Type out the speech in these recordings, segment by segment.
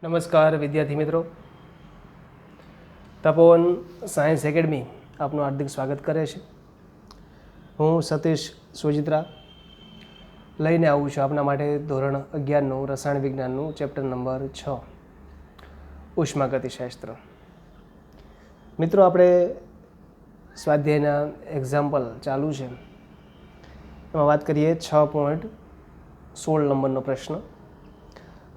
નમસ્કાર વિદ્યાર્થી મિત્રો, તપોવન સાયન્સ એકેડમી આપનું હાર્દિક સ્વાગત કરે છે. હું સતીશ સોજિત્રા લઈને આવું છું આપના માટે ધોરણ 11નું રસાયણ વિજ્ઞાનનું ચેપ્ટર નંબર 6 ઉષ્માગતિશાસ્ત્ર. મિત્રો, આપણે સ્વાધ્યાયના એક્ઝામ્પલ ચાલુ છે, એમાં વાત કરીએ 6.16 નંબરનો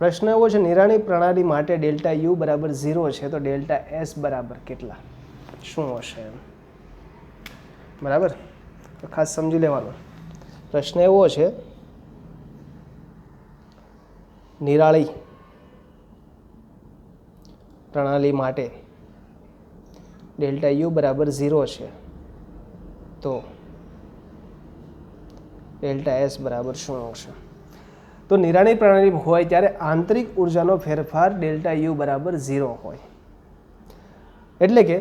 પ્રશ્ન એવો છે, નિરાણી પ્રણાલી માટે ડેલ્ટા યુ બરાબર 0 છે તો ડેલ્ટા એસ બરાબર કેટલા, શું હશે એમ. બરાબર, તો ખાસ સમજી લેવાનું. પ્રશ્ન એવો છે, નિરાળી પ્રણાલી માટે ડેલ્ટા યુ બરાબર 0 છે તો ડેલ્ટા એસ બરાબર શું હશે. તો નિરાણી પ્રણાલી હોય ત્યારે આંતરિક ઉર્જાનો ફેરફાર ડેલ્ટા યુ બરાબર 0 હોય. એટલે કે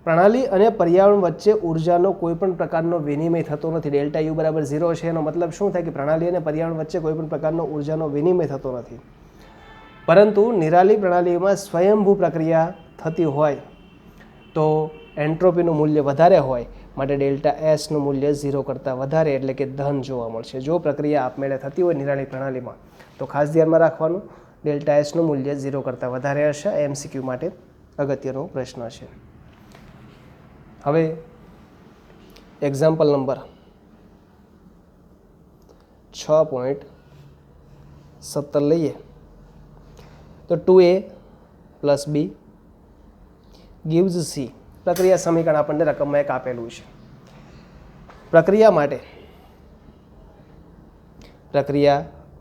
પ્રણાલી અને પર્યાવરણ વચ્ચે ઉર્જાનો કોઈ પણ પ્રકારનો વિનિમય થતો નથી. ડેલ્ટા યુ બરાબર 0 છે એનો મતલબ શું થાય કે પ્રણાલી અને પર્યાવરણ વચ્ચે કોઈ પણ પ્રકારનો ઉર્જાનો વિનિમય થતો નથી. પરંતુ નિરાળી પ્રણાલીમાં સ્વયંભૂ પ્રક્રિયા થતી હોય તો એન્ટ્રોપીનું મૂલ્ય વધારે હોય, માટે ડેલ્ટા એસનું મૂલ્ય 0 કરતાં વધારે એટલે કે ધન જોવા મળશે. જો પ્રક્રિયા આપમેળે થતી હોય નિરાળી પ્રણાલીમાં તો ખાસ ધ્યાનમાં રાખવાનું, ડેલ્ટા એસનું મૂલ્ય 0 કરતાં વધારે હશે. એમસીક્યુ માટે અગત્યનો પ્રશ્ન છે. હવે એક્ઝામ્પલ નંબર 6.17 લઈએ તો 2a + b gives c. પ્રક્રિયા સમીકરણ આપણને રકમમાં એક આપેલું છે. પ્રક્રિયા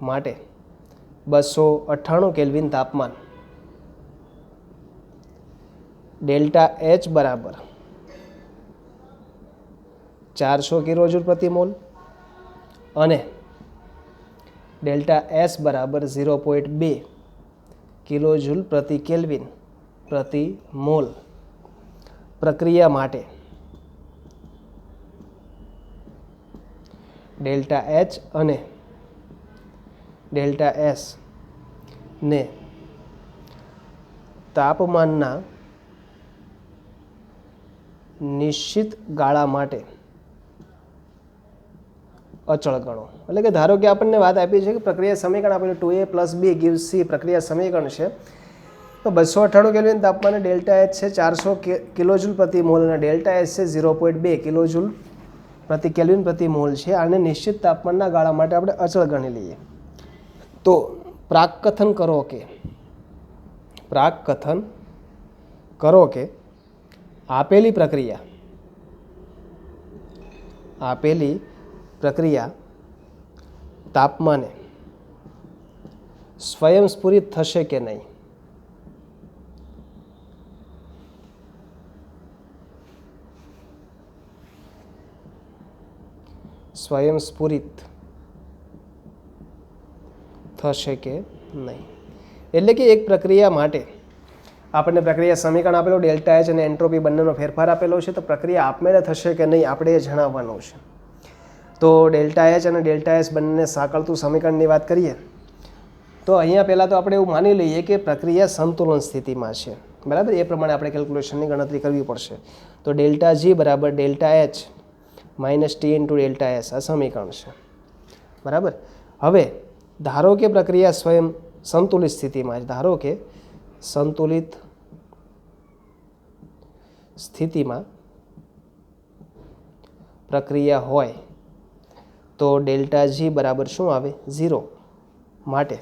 માટે 298 કેલ્વિન તાપમાન, ડેલ્ટા એચ બરાબર 400 કિલોજૂલ પ્રતિ મોલ અને ડેલ્ટા એસ બરાબર 0.2 કિલોજૂલ પ્રતિ કેલ્વિન પ્રતિ મોલ. પ્રક્રિયા માટે ડેલ્ટા એચ અને ડેલ્ટા એસ ને તાપમાનના નિશ્ચિત ગાળા માટે અચળ ગણો. એટલે કે ધારો કે આપણને વાત આપી છે કે પ્રક્રિયા સમીકરણ આપેલું 2a + b gives c પ્રક્રિયા સમીકરણ છે. તો 298 કેલ્વિન તાપમાને ડેલ્ટા એચ છે 400 કિલોજૂલ પ્રતિ મોલ અને ડેલ્ટા એસ છે 0.2 કિલોજૂલ પ્રતિ કેલ્વિન પ્રતિ મોલ છે. આને નિશ્ચિત તાપમાનના ગાળા માટે આપણે અચળ ગણી લઈએ. તો પ્રાકકથન કરો કે આપેલી પ્રક્રિયા તાપમાને સ્વયંસ્ફુરિત થશે કે નહીં. સ્વયંસ્ફુરિત થશે કે નહીં. એટલે કે એક પ્રક્રિયા માટે આપણને પ્રક્રિયા સમીકરણ આપેલો, ડેલ્ટા એચ અને એન્ટ્રોપી બંનેનો ફેરફાર આપેલો છે. તો પ્રક્રિયા આપમેળે થશે કે નહીં આપણે એ જણાવવાનું છે. તો ડેલ્ટા એચ અને ડેલ્ટા એસ બંને સાંકળતું સમીકરણની વાત કરીએ તો અહીંયા પહેલાં તો આપણે એવું માની લઈએ કે પ્રક્રિયા સંતુલન સ્થિતિમાં છે. બરાબર, એ પ્રમાણે આપણે કેલ્ક્યુલેશનની ગણતરી કરવી પડશે. તો ડેલ્ટા જી બરાબર delta H - T × delta S આ સમીકરણ છે. બરાબર. હવે ધારો કે પ્રક્રિયા સ્વયં સંતુલિત સ્થિતિમાં છે, ધારો કે સંતુલિત સ્થિતિમાં પ્રક્રિયા હોય તો ડેલ્ટા જી બરાબર શું આવે 0, માટે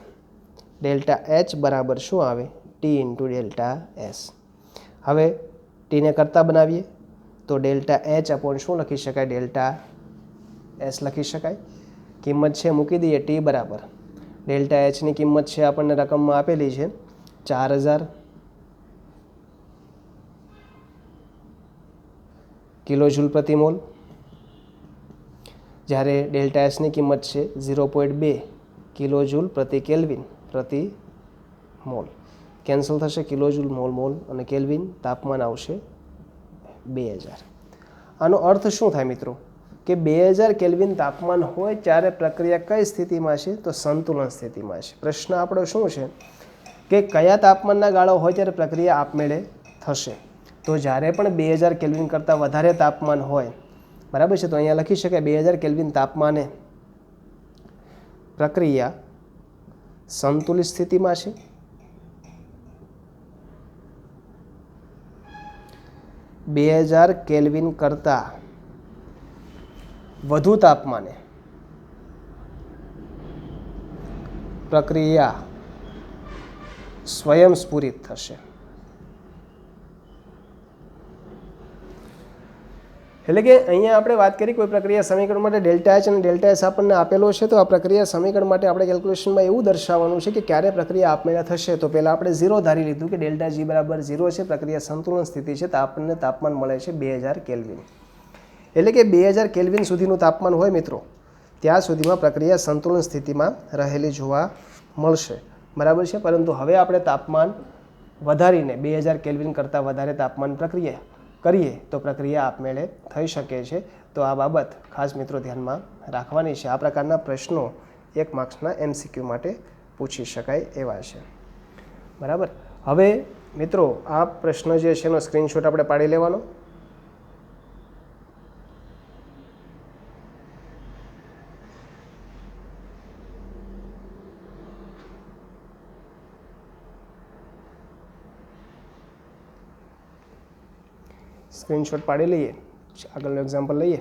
ડેલ્ટા એચ બરાબર શું આવે ટી × ડેલ્ટા એસ. હવે ટીને કરતા બનાવીએ તો ડેલ્ટા એચ અપોન શું લખી શકાય, ડેલ્ટા એસ લખી શકાય. કિંમત છે મૂકી દઈએ, ટી બરાબર ડેલ્ટા એચની કિંમત છે આપણને રકમમાં આપેલી છે 4000 કિલોજૂલ પ્રતિ મોલ, જ્યારે ડેલ્ટા એસની કિંમત છે 0.2 કિલોજૂલ પ્રતિ કેલ્વિન પ્રતિ મોલ. કેન્સલ થશે, કિલોજૂલ મોલ અને કેલ્વિન, તાપમાન આવશે 2000. આનો અર્થ શું થાય મિત્રો કે 2000 કેલ્વિન તાપમાન હોય ત્યારે પ્રક્રિયા કઈ સ્થિતિમાં છે તો સંતુલન સ્થિતિમાં છે. પ્રશ્ન આપણો શું છે કે કયા તાપમાનના ગાળો હોય ત્યારે પ્રક્રિયા આપમેળે થશે. તો જ્યારે પણ 2000 કેલ્વિન કરતાં વધારે તાપમાન હોય, બરાબર છે, તો અહીંયા લખી શકાય 2000 કેલ્વિન તાપમાને પ્રક્રિયા સંતુલિત સ્થિતિમાં છે. 2000 કેલ્વિન કરતાં વધુ તાપમાને પ્રક્રિયા સ્વયંસ્ફુરિત થશે. એટલે કે અહીંયા આપણે વાત કરી કોઈ પ્રક્રિયા સમીકરણ માટે ડેલ્ટા એચ અને ડેલ્ટા એસ આપણને આપેલો છે. તો આ પ્રક્રિયા સમીકરણ માટે આપણે કેલ્ક્યુલેશનમાં એવું દર્શાવવાનું છે કે ક્યારે પ્રક્રિયા આપમેળે થશે. તો પહેલાં આપણે 0 ધારી લીધું કે ડેલ્ટા જી બરાબર 0 છે, પ્રક્રિયા સંતુલન સ્થિતિ છે, તો આપણને તાપમાન મળે છે 2000 કેલ્વિન. એટલે કે 2000 કેલ્વિન સુધીનું તાપમાન હોય મિત્રો, ત્યાં સુધીમાં પ્રક્રિયા સંતુલન સ્થિતિમાં રહેલી જોવા મળશે, બરાબર છે. પરંતુ હવે આપણે તાપમાન વધારીને 2000 કેલ્વિન કરતાં વધારે તાપમાન પ્રક્રિયા કરીએ તો પ્રક્રિયા આપમેળે થઈ શકે છે. તો આ બાબત ખાસ મિત્રો ધ્યાનમાં રાખવાની છે. આ પ્રકારના પ્રશ્નો 1 માર્ક્સના MCQ માટે પૂછી શકાય એવા છે, બરાબર. હવે મિત્રો આ પ્રશ્ન જે છે એનો સ્ક્રીનશોટ આપણે પાડી લેવાનો. સ્ક્રીનશોટ પાડી લઈએ, આગળનું એક્ઝામ્પલ લઈએ.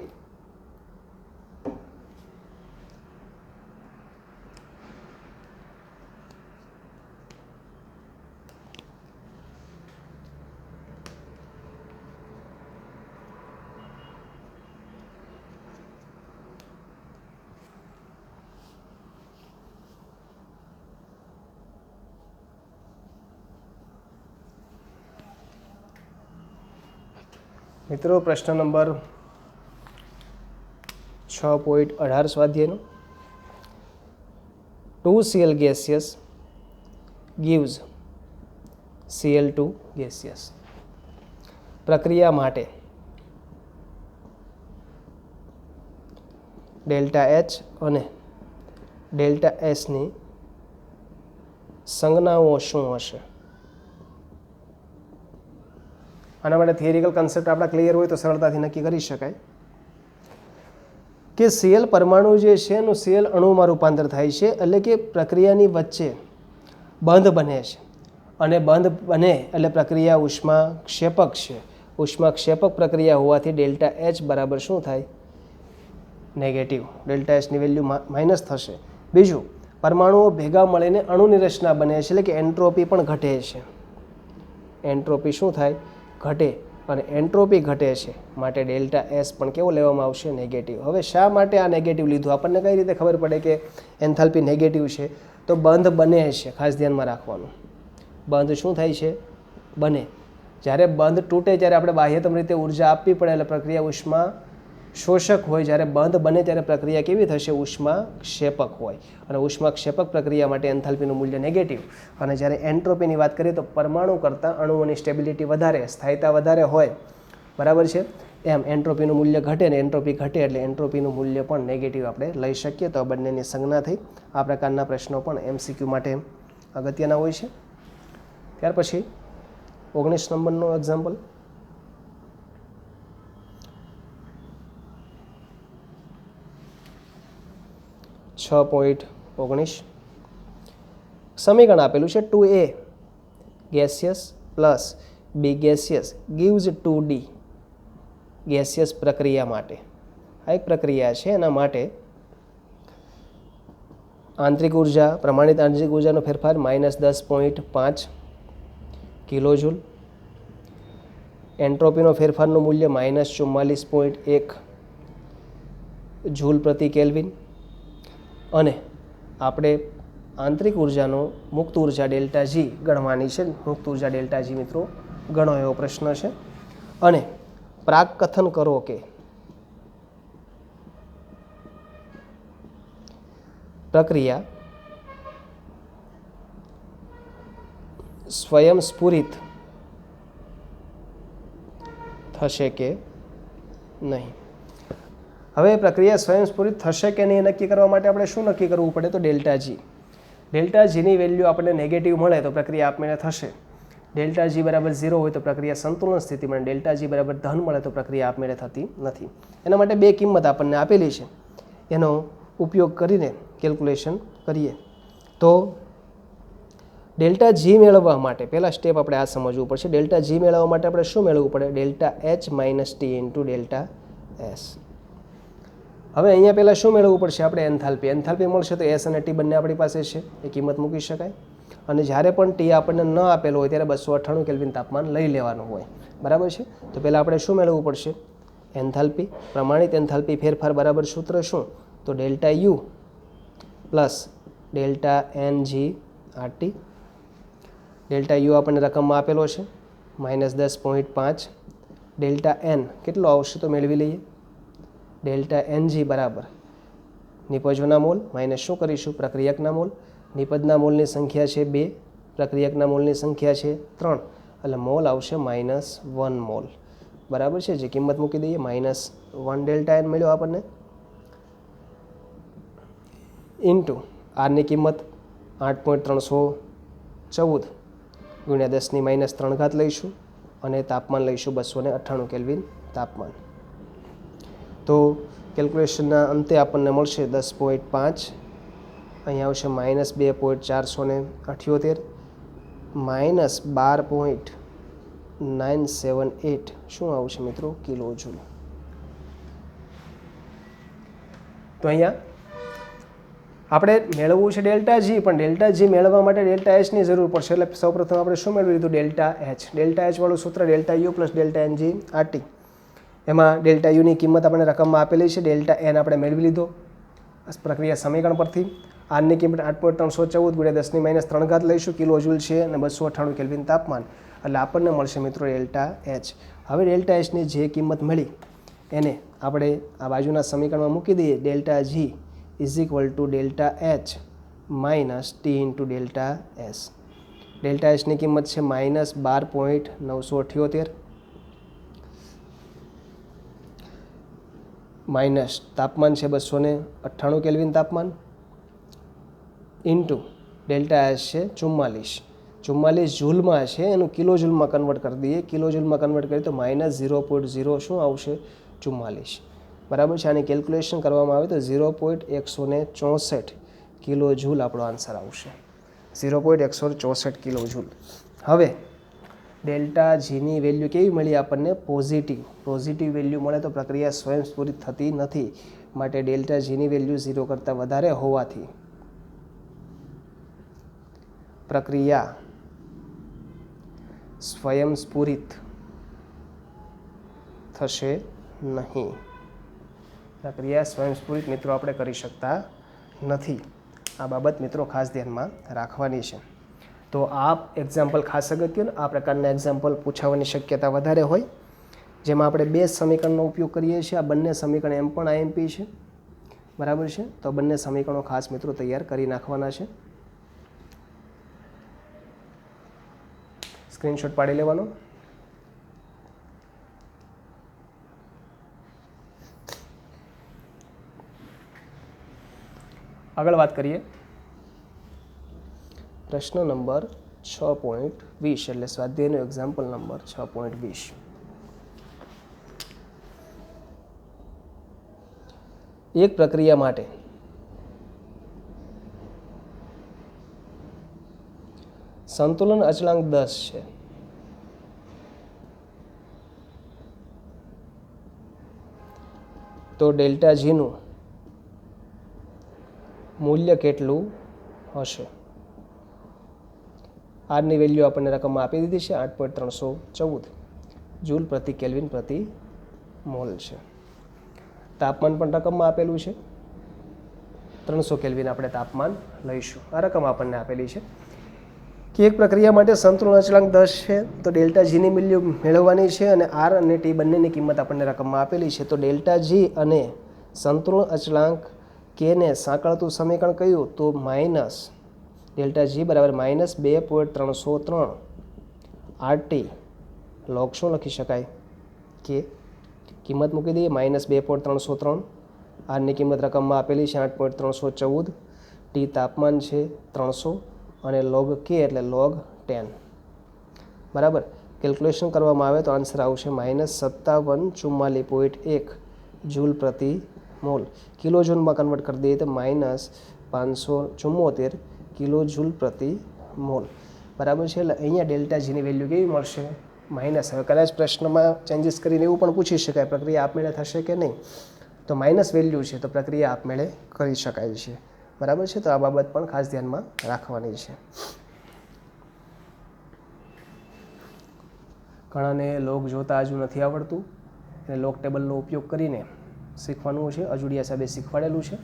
મિત્રો પ્રશ્ન number 6.18 સ્વાધ્યાયનો. 2Cl gaseous gives Cl2 gaseous. પ્રક્રિયા માટે ડેલ્ટા એચ અને ડેલ્ટા એસની સંજ્ઞાઓ શું હશે? આના માટે થિયરિકલ કન્સેપ્ટ આપણા ક્લિયર હોય તો સરળતાથી નક્કી કરી શકાય કે Cl પરમાણુ જે છે એનું Cl અણુમાં રૂપાંતર થાય છે. એટલે કે પ્રક્રિયાની વચ્ચે બંધ બને છે અને બંધ બને એટલે પ્રક્રિયા ઉષ્માક્ષેપક છે. ઉષ્માક્ષેપક પ્રક્રિયા હોવાથી ડેલ્ટા એચ બરાબર શું થાય? નેગેટિવ. ડેલ્ટા એચની વેલ્યુ માઇનસ થશે. બીજું, પરમાણુઓ ભેગા મળીને અણુની રચના બને છે, એટલે કે એન્ટ્રોપી પણ ઘટે છે. એન્ટ્રોપી શું થાય? ઘટે. અને એન્ટ્રોપી ઘટે છે માટે ડેલ્ટા એસ પણ કેવો લેવામાં આવશે? નેગેટિવ. હવે શા માટે આ નેગેટિવ લીધું? આપણને કઈ રીતે ખબર પડે કે એન્થાલ્પી નેગેટિવ છે? તો બંધ બને છે, ખાસ ધ્યાનમાં રાખવાનું. બંધ શું થાય છે? બને. જ્યારે બંધ તૂટે ત્યારે આપણે બાહ્યતમ રીતે ઉર્જા આપવી પડે, એટલે પ્રક્રિયા ઉષ્મા શોષક હોય. જ્યારે બંધ બને ત્યારે પ્રક્રિયા કેવી થશે? ઉષ્માક્ષેપક હોય. અને ઉષ્માક્ષેપક પ્રક્રિયા માટે એન્થાલ્પીનું મૂલ્ય નેગેટિવ. અને જ્યારે એન્ટ્રોપીની વાત કરીએ તો પરમાણુ કરતાં અણુઓની સ્ટેબિલિટી વધારે, સ્થાયિતા વધારે હોય, બરાબર છે. એમ એન્ટ્રોપીનું મૂલ્ય ઘટે ને એન્ટ્રોપી ઘટે એટલે એન્ટ્રોપીનું મૂલ્ય પણ નેગેટિવ આપણે લઈ શકીએ. તો આ બંનેની સંજ્ઞા થઈ. આ પ્રકારના પ્રશ્નો પણ MCQ માટે અગત્યના હોય છે. ત્યાર પછી 19 નંબરનો એક્ઝામ્પલ. છ 6.19 સમીકરણ આપેલું છે 2A gaseous plus B gaseous gives 2D gaseous પ્રક્રિયા માટે. આ એક પ્રક્રિયા છે. એના માટે આંતરિક ઉર્જા, પ્રમાણિત આંતરિક ઉર્જાનો ફેરફાર -10.5 કિલોજૂલ. એન્ટ્રોપીનો ફેરફારનું મૂલ્ય -44.1 જૂલ પ્રતિ કેલ્વિન. અને આપણે આંતરિક ઉર્જાનો મુક્ત ઉર્જા ડેલ્ટા જી ગણવાની છે. મુક્ત ઉર્જા ડેલ્ટા જી મિત્રો ગણો એવો પ્રશ્ન છે. અને પ્રાકકથન કરો કે પ્રક્રિયા સ્વયંસ્ફુરિત થશે કે નહીં. હવે પ્રક્રિયા સ્વયંસ્ફુરિત થશે કે નહીં નક્કી કરવા માટે આપણે શું નક્કી કરવું પડે? તો ડેલ્ટા જી. ડેલ્ટા જીની વેલ્યુ આપણને નેગેટિવ મળે તો પ્રક્રિયા આપમેળે થશે. ડેલ્ટા જી બરાબર 0 હોય તો પ્રક્રિયા સંતુલન સ્થિતિમાં, ડેલ્ટા જી બરાબર ધન મળે તો પ્રક્રિયા આપમેળે થતી નથી. એના માટે બે કિંમત આપણને આપેલી છે, એનો ઉપયોગ કરીને કેલ્ક્યુલેશન કરીએ. તો ડેલ્ટા જી મેળવવા માટે પહેલા સ્ટેપ આપણે આ સમજવું પડશે. ડેલ્ટા જી મેળવવા માટે આપણે શું મેળવવું પડે? Delta H minus T into delta S. હવે અહીંયા પહેલાં શું મેળવવું પડશે? આપણે એન્થાલ્પી. એન્થાલ્પી મળશે તો એસ અને ટી બંને આપણી પાસે છે, એ કિંમત મૂકી શકાય. અને જ્યારે પણ ટી આપણને ન આપેલો હોય ત્યારે 298 કેલ્વિન તાપમાન લઈ લેવાનું હોય. બરાબર છે? તો પહેલાં આપણે શું મેળવવું પડશે? એન્થાલ્પી. પ્રમાણિત એન્થાલ્પી ફેરફાર બરાબર સૂત્ર શું? તો delta U plus delta N G R T. Delta U આપણને રકમમાં આપેલો છે -10.5. ડેલ્ટા એન કેટલો આવશે તો મેળવી લઈએ. ડેલ્ટા એન જી બરાબર નિપજોના મોલ માઇનસ શું કરીશું? પ્રક્રિયકના મોલ. નિપજના મોલની સંખ્યા છે 2, પ્રક્રિયકના મોલની સંખ્યા છે 3, એટલે મોલ આવશે -1 મોલ. બરાબર છે? જે કિંમત મૂકી દઈએ -1 ડેલ્ટા એન મળ્યો આપણને, ઇન્ટુ આરની કિંમત 8.314 ગુણ્યા 10⁻³ લઈશું અને તાપમાન લઈશું 298 કેલ્વિન તાપમાન. તો કેલ્ક્યુલેશનના અંતે આપણને મળશે 10.5, અહીંયા આવશે -2.478 -12.978 શું આવશે મિત્રો? Kilo joule. તો અહીંયા આપણે મેળવવું છે ડેલ્ટા જી, પણ ડેલ્ટા જી મેળવવા માટે ડેલ્ટા એચની જરૂર પડશે. એટલે સૌપ્રથમ આપણે શું મેળવી લીધું? Delta H. ડેલ્ટા એચ વાળું સૂત્ર delta U plus delta N G R T. એમાં ડેલ્ટા યુની કિંમત આપણે રકમમાં આપેલી છે, ડેલ્ટા એન આપણે મેળવી લીધો પ્રક્રિયા સમીકરણ પરથી. આરની કિંમત 8.314 ગુણ્યા 10⁻³ લઈશું, કિલો જૂલ છે, અને 298 કેલ્વિન તાપમાન, એટલે આપણને મળશે મિત્રો ડેલ્ટા એચ. હવે ડેલ્ટા એચની જે કિંમત મળી એને આપણે આ બાજુના સમીકરણમાં મૂકી દઈએ. Delta G is equal to delta H minus T into delta S. ડેલ્ટા એચની કિંમત છે -12.978 માઇનસ તાપમાન છે 298 કેલ્વિન તાપમાન, ઇન્ટુ ડેલ્ટા એસ છે 44 જૂલમાં છે, એનું કિલો જૂલમાં કન્વર્ટ કરી દઈએ. કિલો જૂલમાં કન્વર્ટ કરીએ તો -0.0 શું આવશે? 44. બરાબર છે? આની કેલ્ક્યુલેશન કરવામાં આવે તો 0.164 કિલો જૂલ આપણો આન્સર આવશે. 0.164 કિલો જૂલ. હવે ડેલ્ટા જીની વેલ્યુ કેવી મળી આપણને? પોઝિટિવ. પોઝિટિવ વેલ્યુ મળે તો પ્રક્રિયા સ્વયંસ્ફુરિત થતી નથી, માટે ડેલ્ટા જીની વેલ્યુ 0 કરતાં વધારે હોવાથી પ્રક્રિયા સ્વયંસ્ફુરિત થશે નહીં. પ્રક્રિયા સ્વયંસ્ફુરિત મિત્રો આપણે કરી શકતા નથી. આ બાબત મિત્રો ખાસ ધ્યાનમાં રાખવાની છે. તો આ એક્ઝામ્પલ ખાસ અગત્યનું. આ પ્રકારના એક્ઝામ્પલ પૂછાવાની શક્યતા વધારે હોય, જેમાં આપણે 2 સમીકરણનો ઉપયોગ કરીએ છીએ. આ બંને સમીકરણ એમ પણ આઈએમપી છે. બરાબર છે? તો બંને સમીકરણો ખાસ મિત્રો તૈયાર કરી નાખવાના છે. સ્ક્રીનશોટ પાડી લેવાનો. આગળ વાત કરીએ. પ્રશ્ન નંબર 6.20 એટલે સ્વાધ્યાયનો એક્ઝામ્પલ નંબર 6.20. એક પ્રક્રિયા માટે સંતુલન અચળાંક 10 છે. તો ડેલ્ટા જીનું મૂલ્ય કેટલું હશે? આરની વેલ્યુ આપણને રકમમાં આપી દીધી છે 8.314 જૂલ પ્રતિ કેલ્વિન પ્રતિ મોલ છે. તાપમાન પણ રકમમાં આપેલું છે 300 કેલ્વિન આપણે તાપમાન લઈશું. આ રકમ આપણને આપેલી છે કે એક પ્રક્રિયા માટે સંતુલન અચળાંક 10 છે. તો ડેલ્ટા જીની વેલ્યુ મેળવવાની છે અને આર અને ટી બંનેની કિંમત આપણને રકમમાં આપેલી છે. તો ડેલ્ટા જી અને સંતુલન અચળાંક કેને સાંકળતું સમીકરણ કયું? તો માઇનસ ડેલ્ટા જી બરાબર -2.303 આરટી લોગ શું લખી શકાય? કે કિંમત મૂકી દઈએ -2.303. આરની કિંમત રકમમાં આપેલી છે 8.314 ટી તાપમાન છે 300 અને log k એટલે log 10 બરાબર. કેલ્ક્યુલેશન કરવામાં આવે તો આન્સર આવશે -5744.1 જૂલ પ્રતિ મોલ. કિલો જૂલમાં કન્વર્ટ કરી દઈએ તો -574 કિલો જૂલ પ્રતિ મોલ બરાબર છે. એટલે અહીંયા ડેલ્ટા જીની વેલ્યુ કેવી મળશે? માઇનસ. હવે કદાચ પ્રશ્નમાં ચેન્જીસ કરીને એવું પણ પૂછી શકાય પ્રક્રિયા આપમેળે થશે કે નહીં, તો માઇનસ વેલ્યુ છે તો પ્રક્રિયા આપમેળે કરી શકાય છે બરાબર છે. તો આ બાબત પણ ખાસ ધ્યાનમાં રાખવાની છે. ઘણાને લોગ જોતા હજુ નથી આવડતું એટલે લોગ ટેબલનો ઉપયોગ કરીને શીખવાનું છે. અજુડિયા સાહેબે શીખવાડેલું છે.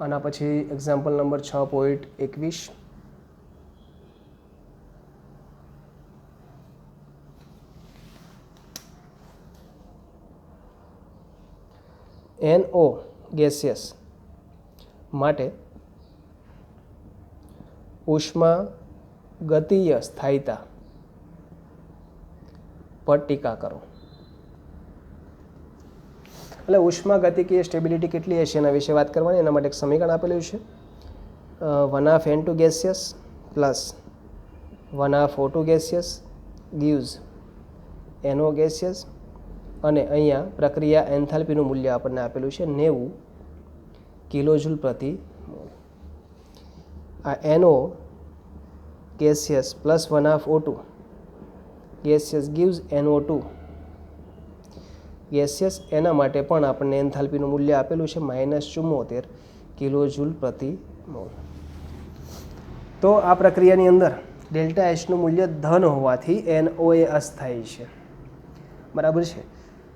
આના પછી એક્ઝામ્પલ નંબર 6.21 NO ગેસિયસ માટે ઉષ્મા ગતીય સ્થાયિતા પર ટીકા કરો. એટલે ઉષ્મા ગતિકીય સ્ટેબિલિટી કેટલી હશે એના વિશે વાત કરવાની. એના માટે એક સમીકરણ આપેલું છે 1/2 N2 gaseous plus 1/2 O2 gaseous gives NO gaseous અને અહીંયા પ્રક્રિયા એન્થાલ્પીનું મૂલ્ય આપણને આપેલું છે 90 કિલોજૂલ પ્રતિ મોલ. આ NO gaseous plus 1/2 O2 gaseous gives NO2 gaseous. એના માટે પણ આપણને એન્થાલ્પીનું મૂલ્ય આપેલું છે -74 કિલોજૂલ પ્રતિ મોલ. તો આ પ્રક્રિયાની અંદર ડેલ્ટા એચનું મૂલ્ય ધન હોવાથી NO એ અસ્થાયી છે બરાબર છે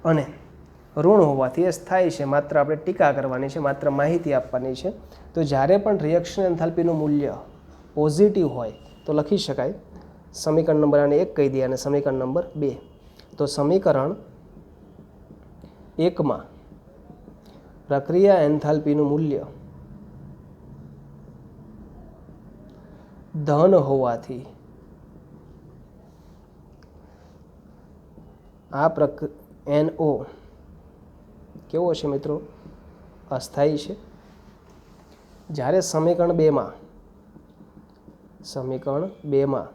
અને ઋણ હોવાથી એ સ્થાયી છે. માત્ર આપણે ટીકા કરવાની છે, માત્ર માહિતી આપવાની છે. તો જ્યારે પણ રિએક્શન એન્થાલ્પીનું મૂલ્ય પોઝિટિવ હોય તો લખી શકાય સમીકરણ નંબર આને 1 કહી દઈએ અને સમીકરણ નંબર 2. તો સમીકરણ 1 માં પ્રક્રિયા એન્થાલ્પીનું મૂલ્ય ધન હોવાથી આ NO કેવો છે મિત્રો? અસ્થાયી છે. જ્યારે સમીકરણ 2 માં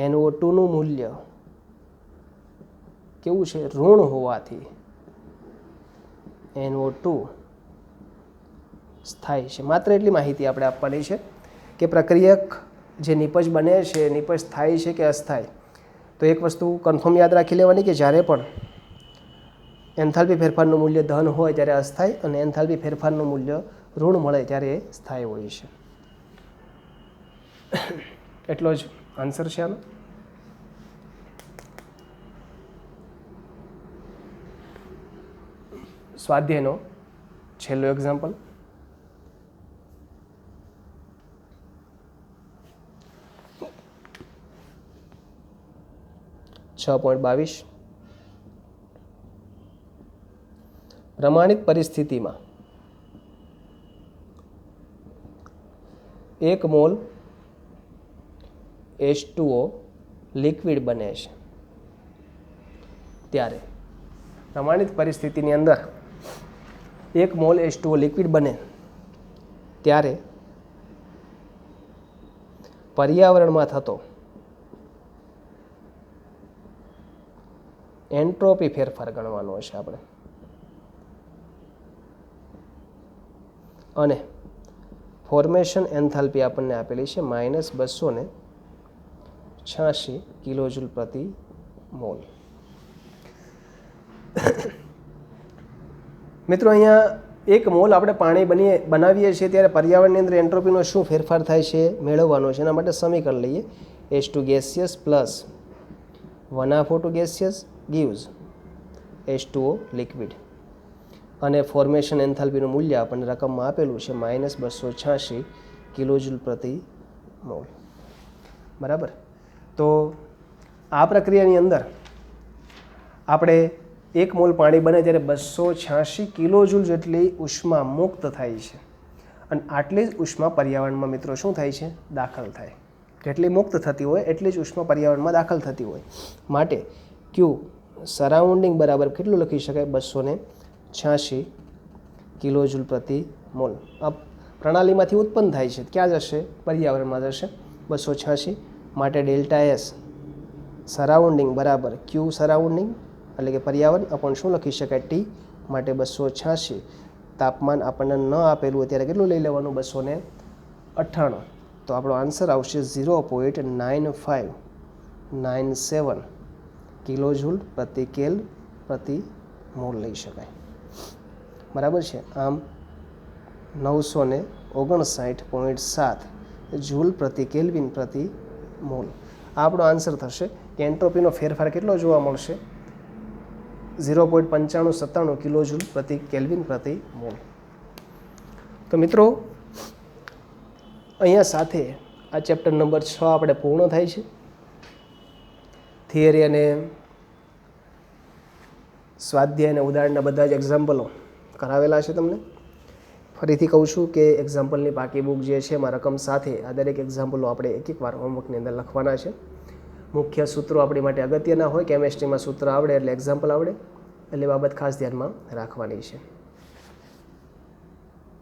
NO2 નું મૂલ્ય કેવું છે? ઋણ હોવાથી NO2 સ્થાયી છે. માત્ર એટલી માહિતી આપણે આપવાની છે કે પ્રક્રિયક જે નિપજ બને છે નિપજ સ્થાયી છે કે અસ્થાયી. તો એક વસ્તુ કન્ફર્મ યાદ રાખી લેવાની કે જ્યારે પણ એન્થાલ્પી ફેરફારનું મૂલ્ય ધન હોય ત્યારે અસ્થાયી અને એન્થાલ્પી ફેરફારનું મૂલ્ય ઋણ મળે ત્યારે એ સ્થાયી હોય છે. એટલો જ આન્સર છે આનો. સ્વાધ્યાયનો છેલ્લો એક્ઝામ્પલ .22 પ્રમાણિત પરિસ્થિતિમાં 1 મોલ H2O લિક્વિડ બને છે ત્યારે પ્રમાણિત પરિસ્થિતિની અંદર 1 મોલ H2O લિક્વિડ બને ત્યારે પર્યાવરણમાં થતો એન્ટ્રોપી ફેરફાર ગણવાનો છે આપણે અને ફોર્મેશન એન્થાલ્પી આપણને આપેલી છે -286 કિલોજૂલ પ્રતિ મોલ. મિત્રો અહીંયા 1 મોલ આપણે પાણી બનાવીએ છીએ ત્યારે પર્યાવરણની અંદર એન્ટ્રોપીનો શું ફેરફાર થાય છે મેળવવાનો છે. એના માટે સમીકરણ લઈએ H2 gaseous plus 1/2 O2 gaseous gives H2O liquid અને ફોર્મેશન એન્થાલ્પીનું મૂલ્ય આપણને રકમમાં આપેલું છે -286 કિલોજૂલ પ્રતિ મોલ બરાબર. તો આ પ્રક્રિયાની અંદર આપણે 1 મોલ પાણી બને ત્યારે 286 કિલોજૂલ જેટલી ઉષ્મા મુક્ત થાય છે અને આટલી જ ઉષ્મા પર્યાવરણમાં મિત્રો શું થાય છે? દાખલ થાય. જેટલી મુક્ત થતી હોય એટલી જ ઉષ્મા પર્યાવરણમાં દાખલ થતી હોય માટે Q સરાઉન્ડિંગ બરાબર કેટલું લખી શકાય? 286 કિલો જૂલ પ્રતિ મોલ. આ પ્રણાલીમાંથી ઉત્પન્ન થાય છે, ક્યાં જશે? પર્યાવરણમાં જશે. 286 માટે ડેલ્ટા એસ સરાઉન્ડિંગ બરાબર ક્યુ સરાઉન્ડિંગ એટલે કે પર્યાવરણ અપોન શું લખી શકાય? ટી માટે 286. તાપમાન આપણને ન આપેલું હોય ત્યારે કેટલું લઈ લેવાનું? 298. તો આપણો આન્સર આવશે 0.9597 કિલો જૂલ પ્રતિ કેલ પ્રતિ મોલ લઈ શકાય. બરાબર છે. આમ 959.7 જૂલ પ્રતિ કેલ્વિન પ્રતિ મોલ આ આપણો આન્સર થશે. કે એન્ટ્રોપીનો ફેરફાર કેટલો જોવા મળશે? 0.9597 કિલો જૂલ પ્રતિ કેલ્વિન પ્રતિ મોલ. તો મિત્રો અહીંયા સાથે આ ચેપ્ટર નંબર 6 આપણે પૂર્ણ થાય છે. થિયરી અને સ્વાધ્યાય અને ઉદાહરણના બધા જ એક્ઝામ્પલો કરાવેલા છે તમને. ફરીથી કહું છું કે એક્ઝામ્પલની પાકી બુક જે છે એમાં રકમ સાથે આ દરેક એક્ઝામ્પલો આપણે એક વાર હોમવર્કની અંદર લખવાના છે. મુખ્ય સૂત્રો આપણી માટે અગત્યના હોય. કેમેસ્ટ્રીમાં સૂત્ર આવડે એટલે એક્ઝામ્પલ આવડે, એટલે બાબત ખાસ ધ્યાનમાં રાખવાની છે.